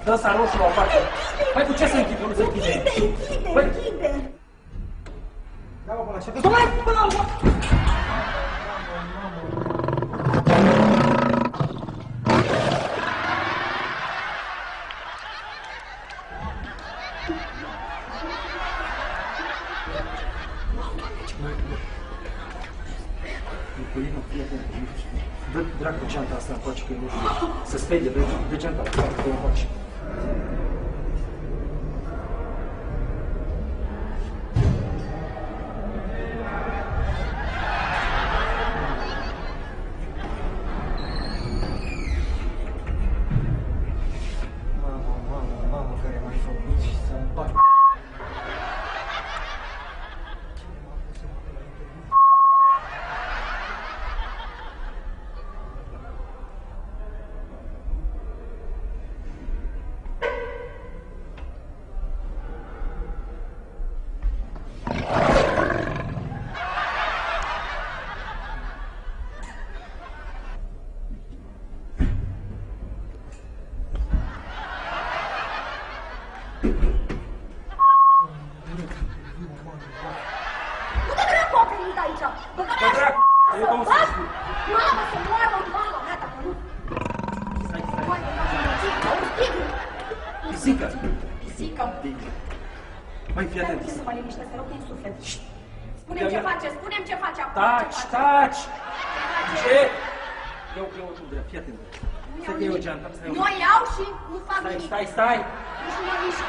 Dă să roșu la o parte. Păi cu ce să închide? Nu se închide. Închide. Da-mă până la șefă. Stai până la urmă! Nicolino, fii atent. Dă dracu geanta asta încoace, că nu știu. Să sperie, dă geanta asta încoace. Mamă, care m-ai făcut și să-mi bag. Unde dracu a venit aici? Bă, Bă, dracu! Eu cum să spun? Mama, să moară mama, gata, că nu. Stai. Mai de tigru. Pisică! Pisică. Mai fii atent. Să mă liniște, să rog din suflet. Spune-mi ce face, spune-mi ce face acum. Taci! Ce? Eu tu, fii atent. Să te iau geanta, să iau. Nu o iau și nu fac nimic. Stai! Nici nu mă mișc.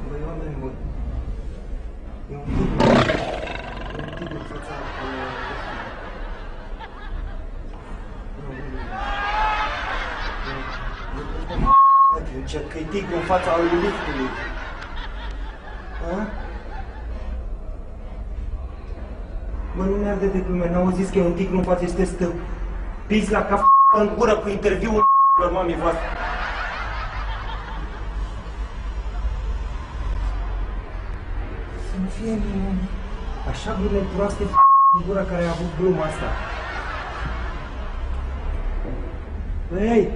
Băi, oameni buni, e un tigru în fața eu că e tigru în fața lui liftului. Bă, nu mi-arde de glume, n-au zis că e un tigru în fața, este stâmpiți la cap în gură cu interviul mamii voastre. Să nu fie așa glume proaste în gura care a avut gluma asta. Băi!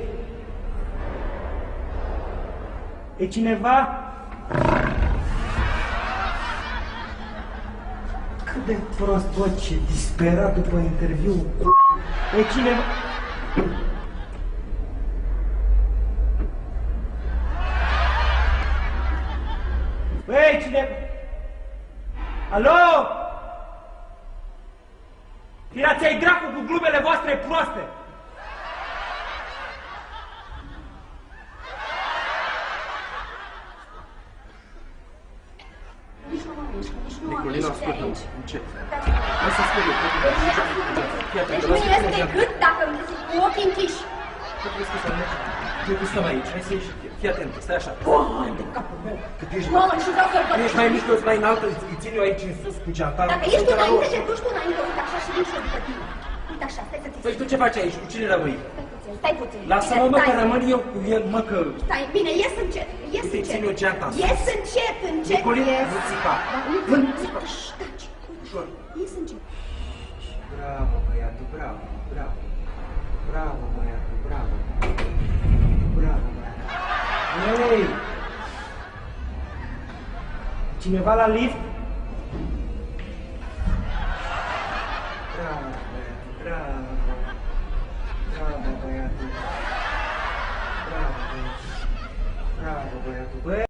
E cineva? Cât de prost, bă, ce disperat după interviu. E cineva? Băi, cineva? Alo? Tirați-ai dracu cu glumele voastre proaste! Nici nu mă mișc, nici nu mă Nicolino, mișc de ascultă-mă, aici. încet. Hai să spui eu, Deci nu ies decât dacă îmi zic cu ochii închiși. Ce crezi că să mergi? Eu că stăm aici, hai să ieși, fii atent, stai așa. De capul meu, cât ești... Mamă, și vreau să-l văd. Ești mai mic, eu sunt mai înaltă, îi țin eu aici în sus cu geanta. Dacă ești tu înainte, ce duci tu înainte, uite așa și vin și eu după tine. Uite așa, stai să ți Păi tu ce faci aici? Cu cine rămâi? Stai puțin. Lasă-mă, mă, că rămân eu cu el, mă, că... Stai, bine, ies încet, ies Uite, încet. țin eu geanta asta. Ies încet, Nicolino, ies. nu țipa. Nu țipa. Taci, Ușor. ies încet. Bravo, băiatul, bravo, bravo. Bravo, băiatul, bravo. Bravo, băiatul. Hei! Cineva la lift? Bravo, băiatul, bravo. Bravo, băiatul. Bravo, băiatul. Bravo, băiatul. Băi!